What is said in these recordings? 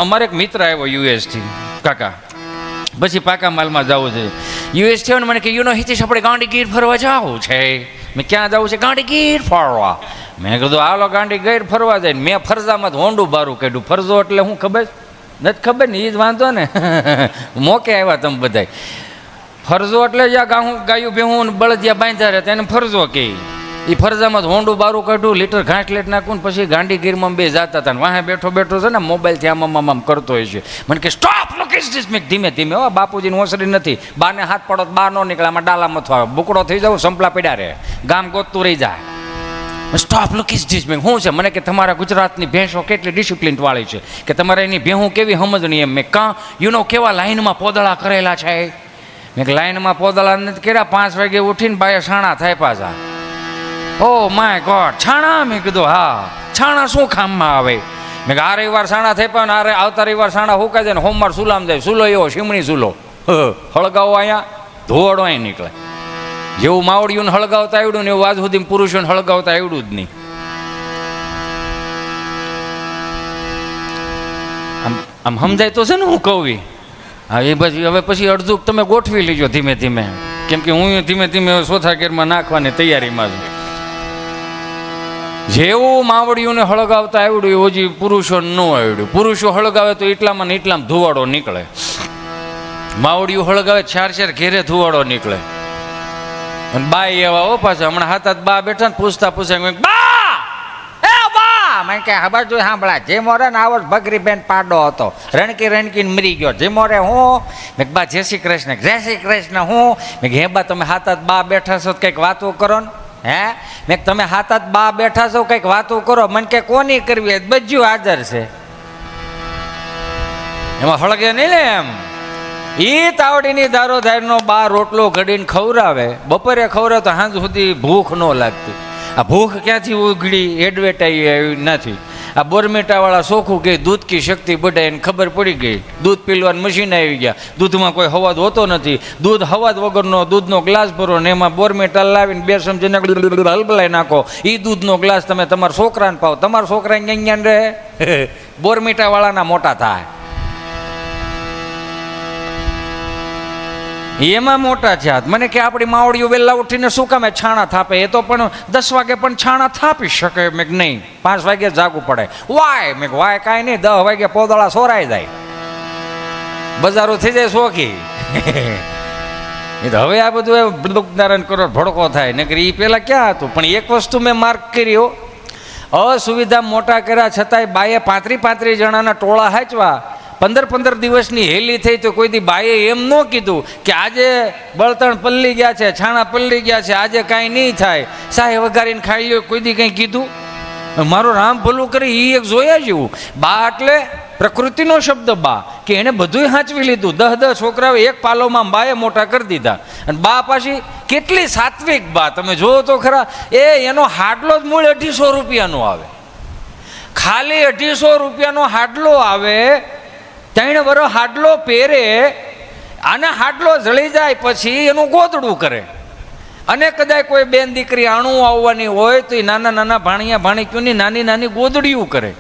અમારે એક મિત્ર આવ્યો યુએસથી, કાકા પછી પાકા માલમાં જવું છે. યુએસ થયો ને મને કે હિતેશ આપણે ગાંડીગીર ફરવા જવું છે. મેં ક્યાં જવું છે? ગાંડીગીર ફરવા. મેં કીધું હાલો ગાંડીગીર ફરવા જાય. મેં ફરજામાં હોંડું બારું કાઢ્યું. ફરજો એટલે હું ખબર નથી ખબર ને, એ જ વાંધો ને. મોકે આવ્યા તમે બધા. ફરજો એટલે જ્યાં ગાયું ભેહું બળદિયા બાંધ્યા રહે તેને ફરજો કે. એ ફરજામાં હોંડું બારું કાઢ્યું, લીટર ઘાટ લેટ નાખું ને પછી ગાંડીગીરમાં બે જતા હતા. વાહે બેઠો બેઠો છે ને મોબાઈલથી આમ કરતો હોય છે. મને કે સ્ટોપ લોકેશ ધીસ. મેં ધીમે ધીમે હો બાપુજીની ઓસરી નથી, બાને હાથ પડો બહાર ન નીકળે, આમાં ડાલામાં થવા બુકડો થઈ જાવ, સંપલા પડ્યા રહે, ગામ ગોતતું રહી જાય. Stop Lokesh this. મેં શું છે? મને કે તમારા ગુજરાતની ભેંસો કેટલી ડિસિપ્લિન વાળી છે, કે તમારે એની ભેહું કેવી સમજણી એમ. મેં કાં કેવા લાઈનમાં પોદળા કરેલા છે. મેં લાઈનમાં પોદળા નથી કર્યા. 5 વાગે ઉઠીને બાય સાણા થાય પાછા. ઓ માય ગોડ, છાણા? મેં કીધું હા. છાણા શું કામમાં આવે? મેં આ રવિવાર સાણા થઈ પણ આવતા રવિવાર સાણા હુકાઈ જાય ને સોમવાર સુલામ જાય. સુલો એવો શીમણી સુલો હળગાવો, અહીંયા ધોવાડો અહીં નીકળે. જેવું માવડિયું હળગાવતા આવડ્યું ને એવું આજ સુધી પુરુષોને હળગાવતા આવડ્યું જ નહીં. આમ સમજાય તો છે ને હું કહું. હા એ પછી હવે પછી અડધું તમે ગોઠવી લેજો ધીમે ધીમે, કેમ કે હું ધીમે ધીમે ચોથા ગેરમાં નાખવાની તૈયારીમાં છું. જેવું માવડિયું ને હળગાવતા આવડ્યું એવું હજી પુરુષો ન આવડ્યું. પુરુષો હળગાવે તો એટલામાં ને એટલામાં ધુવાડો નીકળે. માવડિયું હળગાવે 4 ઘેરે ધુવાડો નીકળે. અને બા એવા હો પાછા. હમણાં હાથ બા બેઠા ને પૂછતા બા એ બા મેં કે ખબર જોઈ સાંભળા જે મોરે ને આવો ભગરી બેન પાડો હતો, રણકી રણકીને મરી ગયો. જે મોરે હું મેં બા જય શ્રી કૃષ્ણ. જય શ્રી કૃષ્ણ. હું મેં હે બા તમે હાથ બા બેઠા છો કંઈક વાતો કરો ને. હે મેં તમે હાથ બા બેઠા છો કંઈક વાતો કરો. મને કે કોની કરવી? બધું હાજર છે એમાં હળગે નહીં ને એમ. ઈ તાવડીની દારો ધારનો બા રોટલો ઘડીને ખવરાવે. બપોરે ખવરાવે તો સાંજ સુધી ભૂખ ન લાગતી. આ ભૂખ ક્યાંથી ઉઘડી એડવર્ટાઈ એવી નથી. આ બોરમીટાવાળા સોખું કે દૂધ કી શક્તિ બધાને ખબર પડી ગઈ. દૂધ પીલવાનું મશીન આવી ગયા. દૂધમાં કોઈ હવાદ હોતો નથી. દૂધ હવાદ વગરનો દૂધનો ગ્લાસ ભરો ને એમાં બોરમીટા લાવીને 2 ચમચી હલબલાઈ નાખો. એ દૂધનો ગ્લાસ તમે તમારા છોકરાને પાવો. તમારા છોકરાને જ્ઞાન રહે. બોરમીટાવાળાના મોટા થાય એમાં મોટા છે. મને કે આપણી માવડીઓ વહેલા ઉઠીને શું કામે છાણા થાપે? એ તો પણ 10 વાગે પણ છાણા થાપી શકે. મેં નહીં 5 વાગે જાગવું પડે. વાય? મેં વાય કાંઈ નહીં, 10 વાગે પોદળા સોરાઈ જાય, બજારો થઈ જાય શોખી. એ તો હવે આ બધું નારાયણ કરો ભડકો થાય. નકર એ પેલા ક્યાં હતું? પણ એક વસ્તુ મેં માર્ક કર્યો, અસુવિધા મોટા કર્યા છતાંય બાએ 35 જણાના ટોળા હાચવા. 15 દિવસની હેલી થઈ તો કોઈ દી બાએ એમ ન કીધું કે આજે બળતણ પલ્લી ગયા છે, છાણા પલ્લી ગયા છે, આજે કાંઈ નહીં થાય, સાહે વઘારીને ખાઈ લ્યો. કોઈ દી કંઈ કીધું? મારું રામ ભલું કરી એ એક જોયા જેવું. બા એટલે પ્રકૃતિનો શબ્દ બા, કે એણે બધું સાચવી લીધું. 10 છોકરાઓ એક પાલોમાં બાએ મોટા કરી દીધા. અને બા પાછી કેટલી સાત્વિક બા, તમે જોવો તો ખરા. એનો હાડલો જ મૂળ 250 રૂપિયાનો આવે. ખાલી 250 રૂપિયાનો હાડલો આવે. 3 વર્ષ હાડલો પહેરે. આને હાડલો જળી જાય પછી એનું ગોદડું કરે. અને કદાચ કોઈ બેન દીકરી આણું આવવાની હોય તો એ નાના ભાણિયા ભાણિકીઓની નાની ગોદડીયું કરે.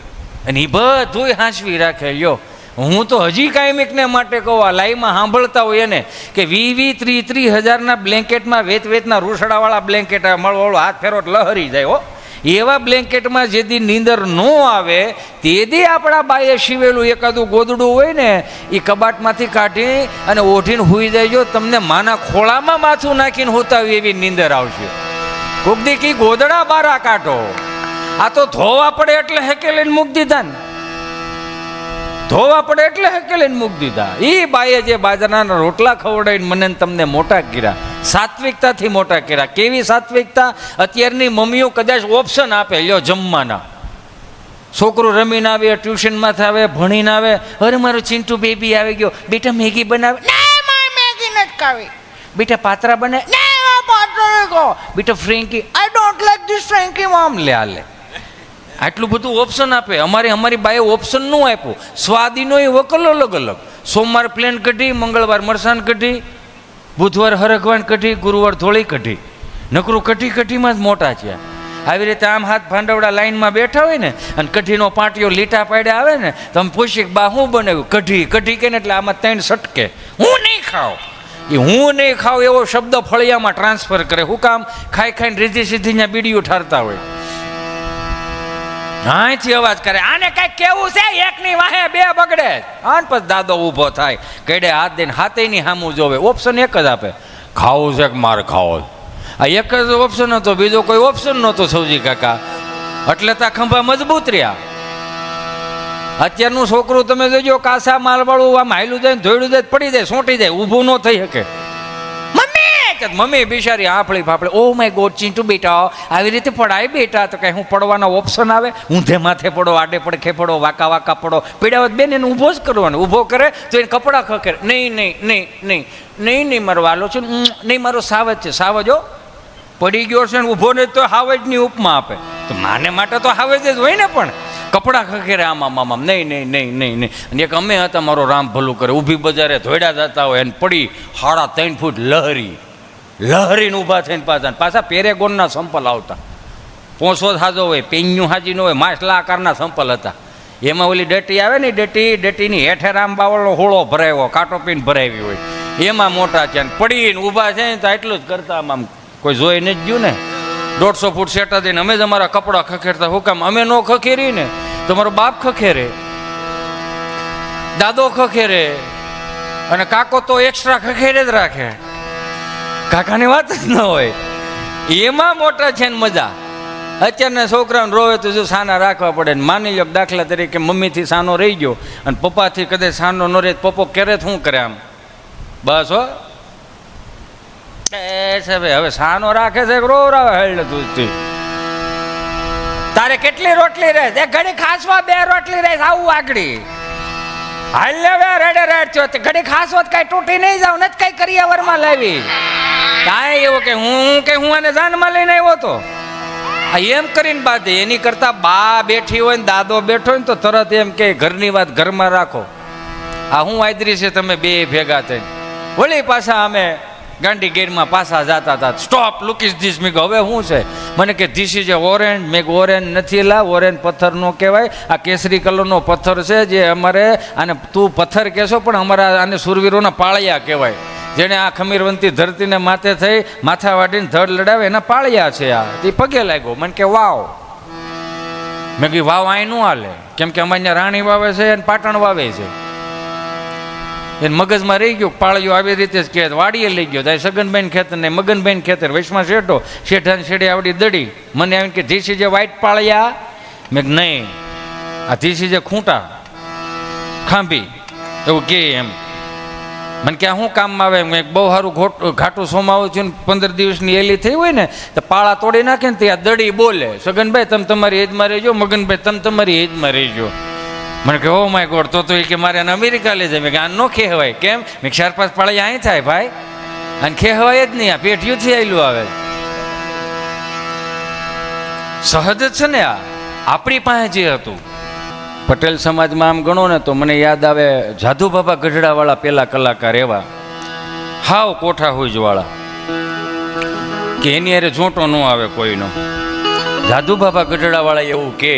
અને એ બધું હાંસવી રાખે. લ્યો હું તો હજી કાયમિકને માટે કહું, આ લાઈમાં સાંભળતા હોય એને કે 20-30 હજારના બ્લેન્કેટમાં વેતના રૂસડાવાળા બ્લેન્કેટ મળવાળો હાથ ફેરો લહરી જાય. હો એવા બ્લેન્કેટમાં જેથી નીંદર ન આવે તેથી આપણા બાએ શિવેલું એકાદું ગોદડું હોય ને એ કબાટમાંથી કાઢી અને ઓઢીને હુઈ જાય. જો તમને માના ખોળામાં માથું નાખીને હોતાવી એવી નીંદર આવશે. કોક દી કી ગોદડા બારા કાઢો. આ તો ધોવા પડે એટલે હેકેલીને મૂકી દીધા ને. ધોવા પડે એટલે હેકેલીને મૂકી દીધા. એ બાએ જે બાજરાના રોટલા ખવડાવીને મને તમને મોટા કર્યા, સાત્વિકતાથી મોટા કર્યા. કેવી સાત્વિકતા? અત્યારની મમ્મીઓ કદાચ ઓપ્શન આપે, લ્યો જમવાના. છોકરું રમીને આવે, ટ્યુશનમાંથી આવે, ભણીને આવે, અરે મારો ચિંટુ બેબી આવી ગયો, બેટા મેગી બનાવે. મેગી નથી ખાવી. બેટા પાત્રા બને. બેટા frankie, I don't like this frankie મમ. લે હાલે આટલું બધું ઓપ્શન આપે. અમારી બાએ ઓપ્શન ન આપ્યું. સ્વાદીનો એ વકલ અલગ અલગ. સોમવાર પ્લેન કઢી, મંગળવાર મરસાન કઢી, બુધવાર હરગવાન કઢી, ગુરુવાર ધોળી કઢી. નકરું કઢીમાં જ મોટા છે. આવી રીતે આમ હાથ ભાંડવડા લાઈનમાં બેઠા હોય ને અને કઢીનો પાટિયો લીટા પાડ્યા આવે ને તમે પૂછી બા શું બનાવ્યું? કઢી. કઢી કે ને એટલે આમાં 3 સટકે. હું નહીં ખાઉં. એ હું નહીં ખાઉં એવો શબ્દ ફળિયામાં ટ્રાન્સફર કરે. હું કામ? ખાઈ ખાઈને રીધી સીધી ત્યાં બીડીઓ ઠારતા હોય. અહીંથી અવાજ કરે આને કઈ કેવું છે? એકની વાહે 2 બગડે. આન પછી દાદો ઊભો થાય, કેડે હાથ દઈને હાથેની સામું જોવે. ઓપ્શન એક જ આપે, ખાવું છે કે મારે ખાવો. આ એક જ ઓપ્શન હતો, બીજો કોઈ ઓપ્શન નહોતો સૌજી કાકા. એટલે તા ખંભા મજબૂત રહ્યા. અત્યારનું છોકરું તમે જોજો, કાસા માલવાળું આમ હાયલું જાય, ધોયડું જાય, પડી જાય, સોંટી જાય, ઊભું ન થઈ શકે. મમ્મી બિચારી આફળી ફાફળી, ઓ માય ગોડ ચીંટુ બેટા આવી રીતે પડાય બેટા. તો કઈ હું પડવાનો ઓપ્શન આવે? ઊંધે માથે પડો, આડે પડખે પડો, વાંકા વાંકા પડો, પીડાવત બેન એને ઊભો જ કરવાનો. ઊભો કરે તો એને કપડાં ખખેર. નહીં નહીં નહીં નહીં નહીં નહીં મારો વાલો છે, નહીં મારો સાવજ છે. સાવજો પડી ગયો છે ને ઊભો ને તો હાવજની ઉપમા આપે. તો માને માટે તો હાવજ જ હોય ને, પણ કપડાં ખખેરે આમ આમ. નહીં નહીં નહીં નહીં નહીં. અને એક અમે હતા, મારો રામ ભલું કરે, ઊભી બજારે ધોયડા જતા હોય અને પડી 3.5 ફૂટ લહરીને ઊભા થઈને પાછા પેરેગોનના સંપલ આવતા. પોસો સાજો હોય, પેન્યું હાજી ન હોય, માછલા આકારના સંપલ હતા. એમાં ઓલી ડટી આવે ને, ડટીની હેઠે રામ બાવળનો હોળો ભરાયો, કાંટો પીને ભરાવી હોય, એમાં મોટા છે. પડીને ઊભા છે ને તો એટલું જ કરતા આમ કોઈ જોઈ ન જ ગયું ને. 150 ફૂટ સેટા દઈને અમે જ અમારા કપડાં ખખેરતા. હું કામ? અમે નો ખખેરી ને તો મારો બાપ ખખેરે, દાદો ખખેરે, અને કાકો તો એક્સ્ટ્રા ખખેરે જ રાખે. કાકાની વાત જ ન હોય. એમાં મોટા છે ને મજા. અત્યારના છોકરાઓને રોવે તો જો સાના રાખવા પડે. ને માની લો દાખલા તરીકે મમ્મીથી સાનો રહી ગયો અને પપ્પાથી કદાચ સાનો ન રહે, પપ્પો ક્યારે શું કરે? આમ બસ હો હવે સાનો રાખે છે, રોવરાવે હેળ દૂધથી. તારે કેટલી રોટલી રહે? ઘડી ખાસવા 2 રોટલી રહે, આવું આગળી હાલ લેવે રેડે રેડ થયો. ઘડી ખાસવા કઈ તૂટી નહીં જાવ ને કઈ કરિયાવરમાં લાવી. કાંઈ એવું કે હું આને જાનમાં લઈને આવ્યો તો એમ કરીને બાદ. એની કરતા બા બેઠી હોય ને દાદો બેઠો હોય ને તો તરત એમ કે ઘરની વાત ઘરમાં રાખો. આ હું આદરી છે તમે 2 ભેગા થઈને. વળી પાછા અમે ગાંડી ગેરમાં પાછા જતા હતા. Stop, look is this. મેં હવે શું છે? મને કે ધીસ ઇઝ એ ઓરેન્જ. મેં ઓરેન્જ નથી લા, ઓરેન્જ પથ્થર નો કહેવાય, આ કેસરી કલરનો પથ્થર છે જે અમારે આને તું પથ્થર કહેશો પણ અમારા આને સુરવીરોના પાળિયા કહેવાય. જેણે આ ખમીરવંતી ધરતીને માથે થઈ માથા વાટીને ધડ લડાવે એના પાળિયા છે. આ તે પગે લાગ્યો. મને કે વાવ. મેં કીધું વાવ અહીં નું હાલે, કેમ કે અમારે રાણી વાવે છે અને પાટણ વાવે છે. એને મગજમાં રહી ગયું પાળિયો આવી રીતે જ કહે. વાડીએ લઈ ગયો ત્યાં સગનભાઈ ખેતર ને મગનભાઈ ખેતર, વૈશમાં શેઠો, શેઠાને શેઠે આવડી દડી. મને આવીને કે ધીસી જે વ્હાઈટ પાળિયા? મેં નહીં, આ ધીસી જે ખૂંટા ખાંભી એવું કે એમ. મને કે શું કામમાં આવે? મેં બહુ સારું ઘાટું સોમાવું છું ને 15 દિવસની એલી થઈ હોય ને તો પાળા તોડી નાખે ને ત્યાં દડી બોલે, સગનભાઈ તમે તમારી એજમાં રહેજો, મગનભાઈ તમે તમારી એજમાં રહેજો. મને કે ઓ માય ગોડ, તો એ કે મારે અમેરિકા લઈ જાય. મેં કે આ નો ખેહવાય. કેમ? મેં 4-5 પાળિયા અહીં થાય ભાઈ, અને ખેહવાય જ નહીં. આ પેઢીઓથી આવેલું આવે. સહજ જ છે ને. આ આપણી પાસે જે હતું. પટેલ સમાજમાં આમ ગણો ને તો મને યાદ આવે જાદુ બાબા ગઢડાવાળા પેલા કલાકાર એવા, હાવ કોઠા હુજવાળા, કે એની હારે જોંટો ન આવે કોઈનો. જાદુ બાબા ગઢડાવાળા એવું કે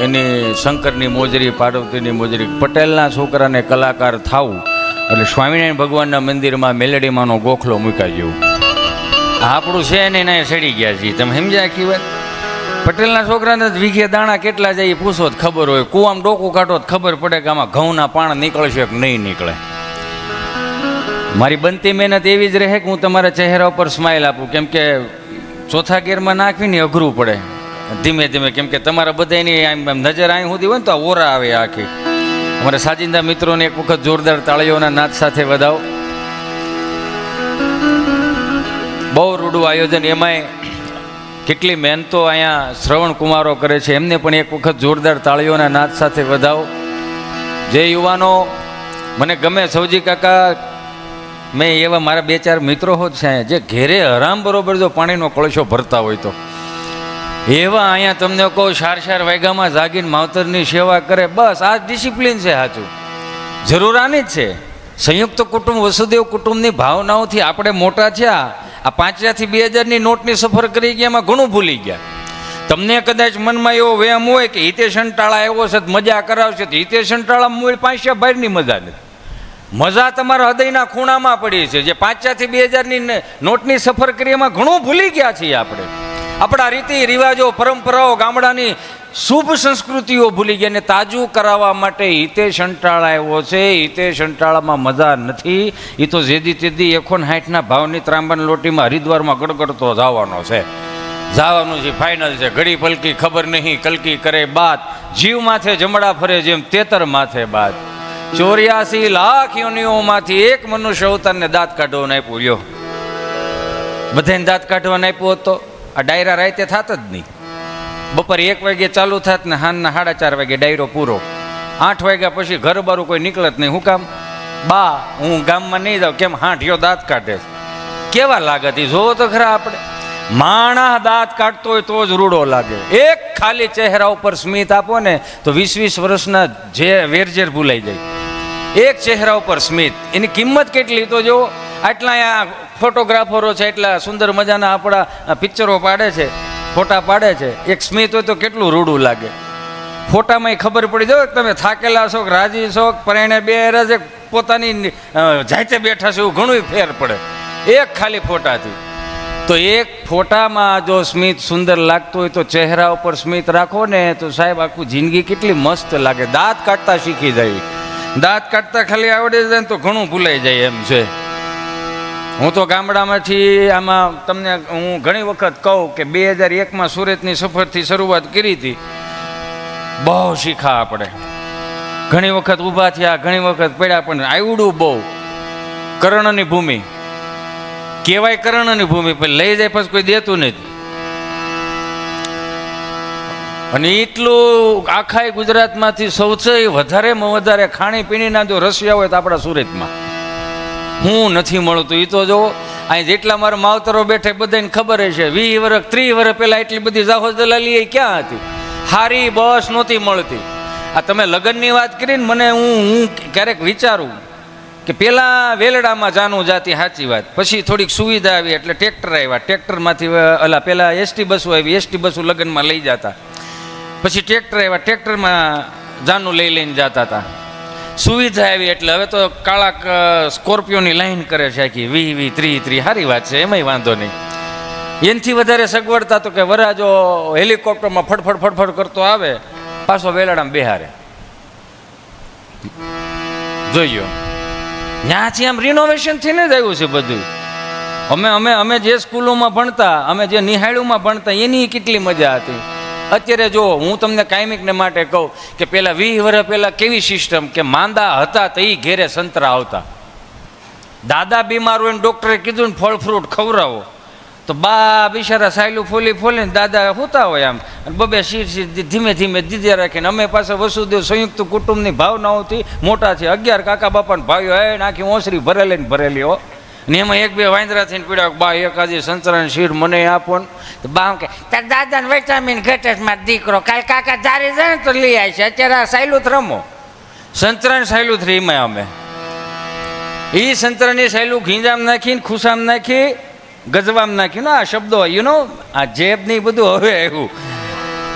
એની શંકરની મોજરી, પાર્વતીની મોજરી, પટેલના છોકરાને કલાકાર થાવું એટલે સ્વામિનારાયણ ભગવાનના મંદિરમાં મેલેડીમાંનો ગોખલો મૂકાઈ જેવું. આપણું છે ને એને સડી ગયા છીએ. તમે સમજ્યા આખી વાત? પટેલના છોકરાને વીઘે દાણા કેટલા જાય એ પૂછો જ ખબર હોય. કુવામાં ડોકું કાઢો જ ખબર પડે કે આમાં ઘઉંના પાણ નીકળશે કે નહીં નીકળે. મારી બનતી મહેનત એવી જ રહે કે હું તમારા ચહેરા ઉપર સ્માઇલ આપું, કેમ કે ચોથા ગેરમાં નાખવીને અઘરું પડે ધીમે ધીમે, કેમ કે તમારા બધાની આમ નજર અહીં સુધી હોય ને તો ઓરા આવે આખી. અમારા સાજિંદા મિત્રોને એક વખત જોરદાર તાળીઓના નાદ સાથે વધાવો. બહુ રૂડું આયોજન, એમાંય કેટલી મહેનતો અહીંયા શ્રવણ કુમારો કરે છે, એમને પણ એક વખત જોરદાર તાળીઓના નાદ સાથે વધાવો. જે યુવાનો મને ગમે સૌજી કાકા, મેં એવા મારા 2-4 મિત્રો હોત છે જે ઘેરે હરામ બરોબર જો પાણીનો કળશો ભરતા હોય તો એવા અહીંયા તમને કહું 4 વાગ્યામાં જાગીને માવતરની સેવા કરે. બસ આ ડિસિપ્લિન છે સાચું. જરૂર આની જ છે. સંયુક્ત કુટુંબ વસુદેવ કુટુંબની ભાવનાઓથી આપણે મોટા થયા. આ 5,000 થી 2,000ની નોટની સફર કરી ગયા, એમાં ઘણું ભૂલી ગયા. તમને કદાચ મનમાં એવો વહેમ હોય કે હિતેશ અંટાળા આવ્યો છે તો મજા કરાવશે, તો હિતેશ અંટાળા મૂળ પાંચસો બહારની મજા નથી. મજા તમારા હૃદયના ખૂણામાં પડી છે. જે 5 થી 2000ની નોટની સફર કરી એમાં ઘણું ભૂલી ગયા છીએ આપણે. આપણા રીતિ રિવાજો, પરંપરાઓ, ગામડાની શુભ સંસ્કૃતિઓ ભૂલી ગયા. ને તાજું કરાવવા માટે હિતેશ અંટાળા આવ્યો છે. હિતેશ અંટાળામાં મજા નથી. એ તો જેદી તેદી 160ના ભાવની ત્રાંબાની લોટીમાં હરિદ્વારમાં ગડગડતો જવાનો છે. જવાનું છે, ફાઇનલ છે. ઘડી પલકી ખબર નહીં, કલકી કરે બાત. જીવ માથે જમડા ફરે જેમ તેતર માથે બાત. 84 લાખ યોનિઓમાંથી એક મનુષ્ય અવતારને દાંત કાઢવાને આપ્યું. લ્યો, બધાને દાંત કાઢવાને આપ્યું હતો. આ ડાયરા રાતે થાત જ નહીં. બપોરે 1 વાગે ચાલુ થાત ને હાંજના 4:30 વાગે ડાયરો પૂરો. 8 વાગ્યા પછી ઘર બારું કોઈ નીકળત નહીં. શું કામ? બા હું ગામમાં નહીં જાઉં. કેમ? હાંઠિયો દાંત કાઢે. કેવા લાગે તે જોવો તો ખરા. આપણે માણા દાંત કાઢતો હોય તો જ રૂડો લાગે. એક ખાલી ચહેરા ઉપર સ્મિત આપો ને તો 20-20 વર્ષના જે વેરઝેર ભૂલાઈ જાય. એક ચહેરા ઉપર સ્મિત, એની કિંમત કેટલી તો જો. આટલા અહીંયા ફોટોગ્રાફરો છે, એટલા સુંદર મજાના આપણા પિક્ચરો પાડે છે, ફોટા પાડે છે. એક સ્મિત હોય તો કેટલું રૂડું લાગે. ફોટામાં ખબર પડી જાય કે તમે થાકેલા છો, રાજી છો, પરણે બેરા છે, પોતાની જાતે બેઠા છો, એવું ઘણું ફેર પડે એક ખાલી ફોટાથી. તો એક ફોટામાં જો સ્મિત સુંદર લાગતું હોય તો ચહેરા ઉપર સ્મિત રાખો ને તો સાહેબ આખું જિંદગી કેટલી મસ્ત લાગે. દાંત કાઢતા શીખી જાય. દાંત કાઢતા ખાલી આવડી જાય તો ઘણું ભૂલાઈ જાય એમ છે. હું તો ગામડામાંથી આમાં તમને હું ઘણી વખત કહું કે 2001માં સુરતની સફરથી શરૂઆત કરી હતી. બહુ શીખા આપણે. ઘણી વખત ઊભા થયા, ઘણી વખત પડ્યા, પણ આવડું બહુ. કર્ણની ભૂમિ કહેવાય, કર્ણની ભૂમિ પણ લઈ જાય પછી કોઈ દેતું નથી. અને એટલું આખા ગુજરાતમાંથી સૌથી વધારે ખાણીપીણીના જો રસિયા હોય તો આપણા સુરતમાં. હું નથી મળતું એ તો જો. અહીં જેટલા મારા માવતરો બેઠે બધાને ખબર છે. 20 વર્ષ 30 વર્ષ પહેલાં એટલી બધી જાહોદ દલાલી ક્યાં હતી? હારી બસ નહોતી મળતી. આ તમે લગ્નની વાત કરીને મને હું ક્યારેક વિચારું કે પેલા વેલડામાં જાનું જાતી, સાચી વાત. પછી થોડીક સુવિધા આવી એટલે ટ્રેક્ટર આવ્યા. ટ્રેક્ટરમાંથી પેલા એસટી બસો આવી. એસટી બસો લગ્નમાં લઈ જતા. પછી ટ્રેક્ટર આવ્યા. ટ્રેક્ટરમાં જાનું લઈને જતા હતા. સુવિધા આવી એટલે હવે તો કાળા સ્કોર્પિયોની લાઈન કરે છે આખી 20-30 સારી વાત છે, એમાંય વાંધો નહીં. એનાથી વધારે સગવડતા તો કે વરાજો હેલિકોપ્ટરમાં ફડફડ કરતો આવે, પાછો વેલડામાં બેહારે. જોઈયો ત્યાંથી આમ રિનોવેશન થઈને જ આવ્યું છે બધું. અમે જે સ્કૂલોમાં ભણતા, અમે જે નિહાળુમાં ભણતા, એની કેટલી મજા હતી. અત્યારે જો હું તમને કાયમિકને માટે કહું કે પહેલાં 20 વર્ષ પહેલાં કેવી સિસ્ટમ કે માંદા હતા તો એ ઘેરે સંતરા આવતા. દાદા બીમાર હોય ને ડૉક્ટરે કીધું ને ફળ ફ્રૂટ ખવડાવો તો બા બિચારા સાયલું ફોલીને દાદા હોતા હોય આમ બબે શીર ધીમે દીધે રાખીને. અમે પાસે વસુદેવ સંયુક્ત કુટુંબની ભાવનાઓથી મોટા છે. 11 કાકા બાપાને ભાઈઓ હે નાખી ઓસરી ભરેલી હો. ને એમાં 1-2 વાંદરા થઈને પીડ્યા. બા એકાદી સંતરાની શીર મને આપો ને તો બા કે તાર દાદાને વિટામિન ઘટે મારો દીકરો, કાલ કાકા જારી જાય ને તો લઈ આવી છે. અત્યારે આ સાયલું રમો, સંતરાની સાયલું રહીમાં અમે. એ સંતરાની સાયલું ઘીંજામ નાખીને ખુશામ નાખી ગજવામાં નાખ્યું ને આ શબ્દો આ જેબ ને બધું હવે આવ્યું.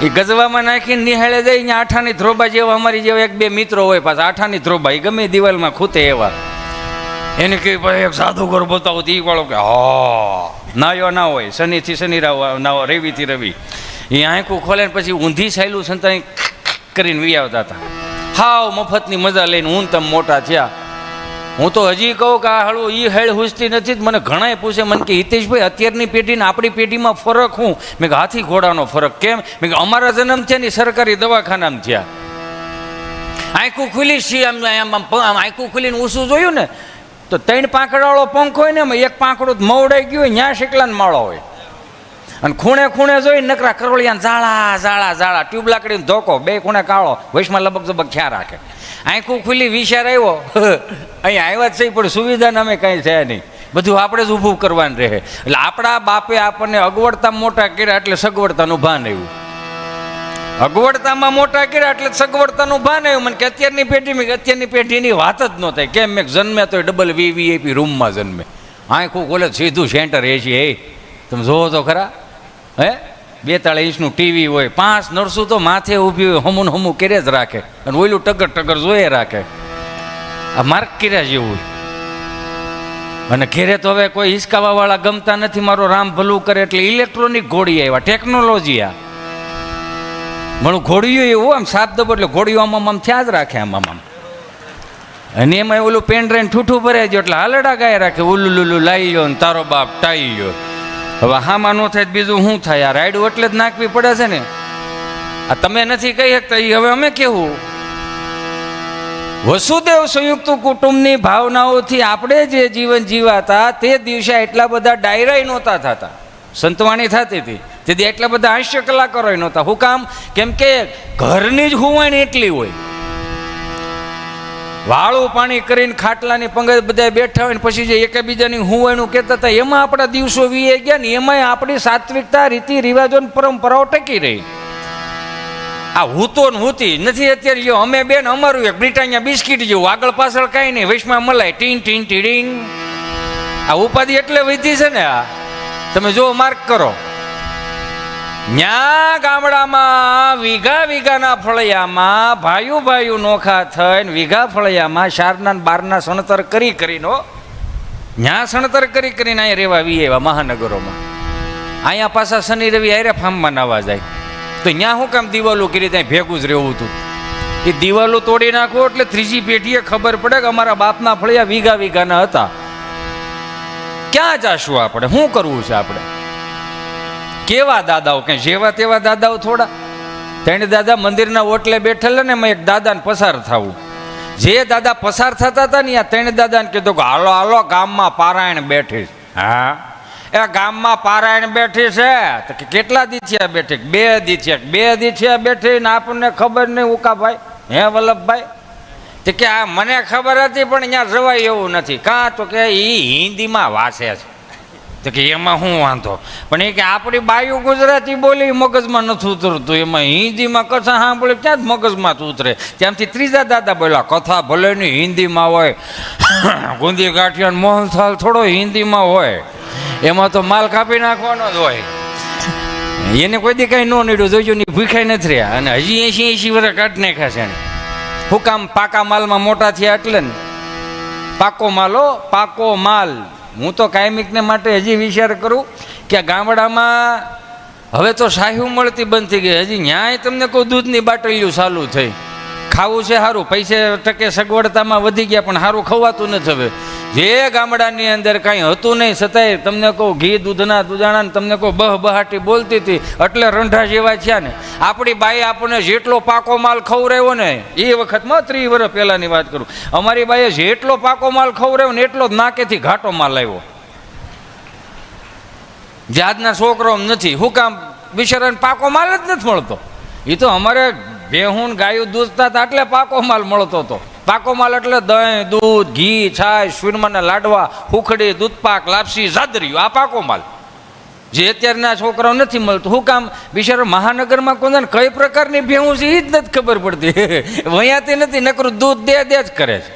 એ ગજવામાં નાખીને નિહાળે જાય ને આઠાની ધ્રોબા જેવા અમારી જેવા 1-2 મિત્રો હોય પાછા આઠાની ધ્રોબા, એ ગમે દિવાલમાં ખૂતે એવા. એને કહે ભાઈ એક જાદુગર બતાવો તો એ વાળો કે હા નાયો ના હોય, શનિથી શનિ ના હોય, રવિથી રવિ. એ આંખું ખોલે ને પછી ઊંધી સાયલું સંતાઈ કરીને વી આવતા હતા. હાવ મફતની મજા લઈને હું તમે મોટા થયા. હું તો હજી કહું કે આ હળવું એ હેળ હુજતી નથી. મને ઘણાએ પૂછે મને કે હિતેશભાઈ અત્યારની પેઢીને આપણી પેઢીમાં ફરક હું? મેં કે હાથી ઘોડાનો ફરક. કેમ? મેં કે અમારા જન્મ થયા ને સરકારી દવાખાનામાં થયા. આંખું ખુલી છે આમ આંખું ખુલીને ઊંસું જોયું ને તો 3 પાંખડાવાળો પંખ હોય ને એમાં એક પાંખડું મવડાઈ ગયું હોય, ત્યાં શેકલાને માળો હોય. અને ખૂણે જોઈ નકરા કરોળિયા ઝાડા ટ્યુબ લાકડીનો ધોકો, 2 ખૂણે કાળો, વૈશમાં લબક ખ્યાલ રાખે. આંખું ખુલ્લી વિચાર આવ્યો અહીંયા આવ્યા જ છે પણ સુવિધાને અમે કાંઈ છે નહીં, બધું આપણે જ ઊભું કરવાનું રહે. એટલે આપણા બાપે આપણને અગવડતા મોટા કર્યા એટલે સગવડતાનું ભાન આવ્યું. અગવડતામાં મોટા કર્યા એટલે સગવડતાનું ભાન આવ્યું. મને કે અત્યારની પેઢીની વાત જ ન થાય. કેમ? મેં જન્મે તો ડબલ વીવીઆઈપી રૂમમાં જન્મે. આંખું ખોલે સીધું સેન્ટર એ છે. તમે જોવો તો ખરા હે 42 ઇંચનું ટીવી હોય, 5 નર્સો તો માથે ઊભી હોય, હમું હમું કરે જ રાખે, અને ઓયલું ટગર ટગર જોઈએ રાખે. આ માર્ક કર્યા જેવું. અને ઘેરે તો હવે કોઈ હિસકાવાવાળા ગમતા નથી, મારો રામ ભલું કરે, એટલે ઇલેક્ટ્રોનિક ઘોડી આવ્યા, ટેકનોલોજી. આ મારું ઘોડિયું એવું આમ સાપ દબો એટલે ઘોડિયું આમ થયા જ રાખે આમ. અને એમાં ઓલું પેન ડ્રાઈવ ઠૂઠું ભરાઈ ગયો એટલે હાલડા ગાય રાખે, ઉલ્લુ લુલ્લુ લાવી ગયો ને તારો બાપ ટાઈ ગયો. હવે હામાં ન થાય બીજું શું થાય? આ રાઈડ એટલે જ નાખવી પડે છે ને. આ તમે નથી કહી શકતા, એ હવે અમે કેવું? વસુદેવ સંયુક્ત કુટુંબની ભાવનાઓથી આપણે જે જીવન જીવાતા તે દિવસે એટલા બધા ડાયરાય નહોતા થતા, સંતવાણી થતી હતી તેથી એટલા બધા હાસ્ય કલાકારો નહોતા. શું કામ? કેમ કે ઘરની જ હુવાણી એટલી હોય. વાળું પાણી કરીને ખાટલાની પંગત બધા બેઠા હોય ને પછી જે એકબીજાની હુવાણું કહેતા હતા, એમાં આપણા દિવસો વીએ ગયા ને એમાંય આપણી સાત્વિકતા, રીતિ રિવાજો પરંપરાઓ ટકી રહી. આ હૂતો ને હૂતી નથી અત્યારે. જો અમે બેન અમારું એક બ્રિટાનિયા બિસ્કીટ જેવું, આગળ પાછળ કાંઈ નહીં, વૈશમાં મલાય ટીન ટીન ટીડિંગ. આ ઉપાધિ એટલે વધી છે ને. આ તમે જો માર્ક કરો, ન્યા ગામડામાં વીઘા વીઘાના ફળિયામાં ભાઈઓ ભાઈઓ નોખા થઈને વીઘા ફળિયામાં 4ના 12ના સણતર કરીને ન્યા સણતર કરીને અહીંયા રહેવા વી એવા મહાનગરોમાં. અહીંયા પાછા શનિ રવિ હારે ફાર્મમાં નાવા જાય. તો ત્યાં શું કામ દિવાલો કરી ત્યાં ભેગું જ રહેવું હતું? એ દિવાલો તોડી નાખો એટલે ત્રીજી પેઢીએ ખબર પડે કે અમારા બાપના ફળિયા વીઘા વીઘાના હતા. ક્યાં જાશું આપણે? શું કરવું છે આપણે? કેવા દાદાઓ? કે જેવા તેવા દાદાઓ થોડા. ત્રણ દાદા મંદિરના ઓટલે બેઠેલા ને એમાં એક દાદાને પસાર થવું. જે દાદા પસાર થતા હતા ને આ ત્રણ દાદાને કીધું કે હાલો હાલો ગામમાં પારાયણ બેઠી. હા, એ ગામમાં પારાયણ બેઠી છે. તો કે કેટલા દી થયા બેઠી? 2 દી થયા. 2 દી થયા બેઠી ને આપણને ખબર નહીં. ઉકાભાઈ હે વલ્લભભાઈ? તો કે આ મને ખબર હતી પણ અહીંયા જવાય એવું નથી. કાં તો કે એ હિન્દીમાં વાંચે છે. તો કે એમાં શું વાંધો? પણ એ કે આપણી બાયું ગુજરાતી બોલી મગજમાં નથી ઉતરતું, એમાં હિન્દીમાં કથા સાંભળે ક્યાં જ મગજમાં ઉતરે. ત્યાંથી ત્રીજા દાદા બોલ્યા, કથા ભલે ની હિન્દીમાં હોય, ગુંદી ગાંઠિયા મોહનથાલ થોડો હિન્દીમાં હોય, એમાં તો માલ કાપી નાખવાનો જ હોય. એને કોઈ દી કાંઈ ન નીડ્યું, જોઈજો ની ભૂખાઈ નથી રહ્યા. અને હજી 80 વર્ષ કાઢી નાખ્યા છે એને. શું કામ? પાકા માલમાં મોટા થયા એટલે ને. પાકો માલ, પાકો માલ. હું તો કાયમિકને માટે હજી વિચાર કરું કે ગામડામાં હવે તો શાહી મળતી બંધ થઈ ગઈ. હજી ન્યાય તમને કોઈ દૂધની બાટલીઓ ચાલુ થઈ. ખાવું છે સારું, પૈસે ટકે સગવડતામાં વધી ગયા પણ સારું ખવાતું નથી. હવે જે ગામડાની અંદર કાંઈ હતું નહીં છતાંય તમને કહું ઘી દૂધના દુધાણા તમને કહું બહાટી બોલતી હતી એટલે રંઢા જેવા થયા ને. આપણી બાઈ આપણને જેટલો પાકો માલ ખવડાવ્યો ને, એ વખતમાં 30 વર્ષ પહેલાંની વાત કરું, અમારી બાઈએ જેટલો પાકો માલ ખવડાવ્યો ને એટલો જ નાકેથી ઘાટો માલ આવ્યો. જે આજના છોકરો નથી. શું કામ? બિચારાને પાકો માલ જ નથી મળતો. એ તો અમારે ભેહું ગાયું દૂધતા હતા એટલે પાકો માલ મળતો હતો. પાકો માલ એટલે દહીં, દૂધ, ઘી, છાશ, સુરમાના લાડવા, હુખડી, દૂધપાક, લાપસી, જાદરીઓ. આ પાકો માલ જે અત્યારના છોકરાઓ નથી મળતું. શું કામ? બિચારો મહાનગરમાં કોને કઈ પ્રકારની ભેહું છે એ જ નથી ખબર પડતી. વયાતી નથી, નકરું દૂધ દે જ કરે છે.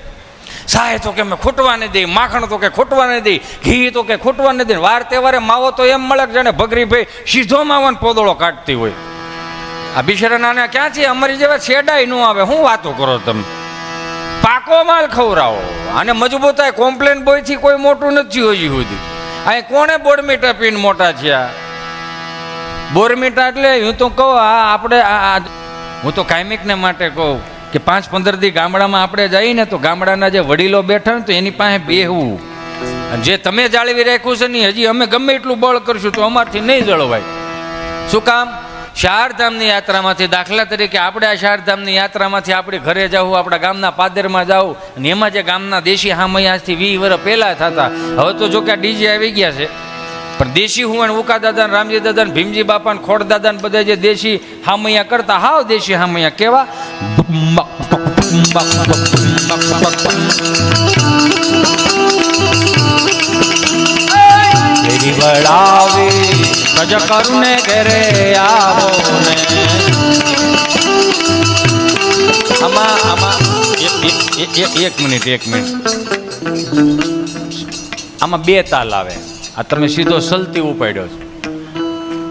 સાહે તો કે મેં ખૂટવા નહીં દઈ, માખણ તો કે ખૂટવા નહીં દઈ, ઘી તો કે ખૂટવા નહીં દઈ. વાર તહેવારે માવો તો એમ મળે કે જાણે ભગરી ભાઈ સીધો માવાનો પોદળો કાઢતી હોય. આ બિચારા નાના ક્યાંથી? અમારી જેવા છેડાય ન આવે. શું વાતો કરો તમે? પાકો માલ ખવડાવો અને મજબૂતાઈ. કોમ્પ્લેન બોયથી કોઈ મોટું નથી હજી સુધી. અહીં કોણે બોરમીટા પીને મોટા થયા? બોરમીટા એટલે હું તો કહું આપણે હું તો કાયમિકને માટે કહું કે 5-15 દી ગામડામાં આપણે જઈએ ને તો ગામડાના જે વડીલો બેઠા ને તો એની પાસે બેહવું. જે તમે જાળવી રાખ્યું છે ને હજી અમે ગમે એટલું બળ કરશું તો અમારથી નહીં જળવાય. શું કામ? 4 ધામની યાત્રામાંથી દાખલા તરીકે આપણે આ 4 ધામની યાત્રામાંથી આપણે ઘરે જવું, આપણા ગામના પાદરમાં જવું, અને એમાં જે ગામના દેશી હામૈયા આજથી 20 વર્ષ પહેલાં થતા. હવે તો જો કે ડીજે આવી ગયા છે, પણ દેશી હું ઉકા દાદા, રામજી દાદા, ભીમજી બાપા, ખોડ દાદા ને બધા જે દેશી હામૈયા કરતા, હાવ દેશી હામૈયા કેવા સજ કરુને ઘરે આવો ને. આમાં એક મિનિટ આમાં 2 તાલ આવે. આ તમે સીધો સલતી ઉપાડ્યો છો.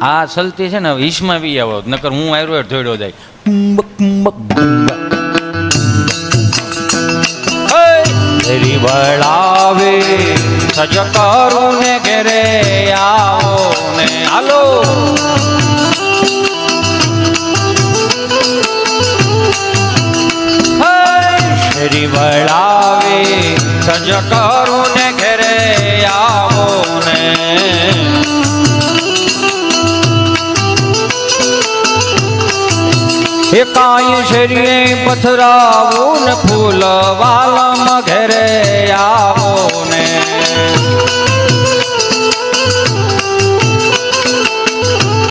આ સલતી છે ને ઈસમાં બી આવો નકર હું આવ્યો ધોડ્યો જાય કુંબક કુંબક ઘેરી વળાવે સજ કરું ને ઘેરે આવો ને હાલો ઘેરી વળાવે સજ કરું ને ઘેરે આવો ને એ કાંઈ શરીરે પથરાવું ને ફૂલ વાલમ ઘેરે આવો ને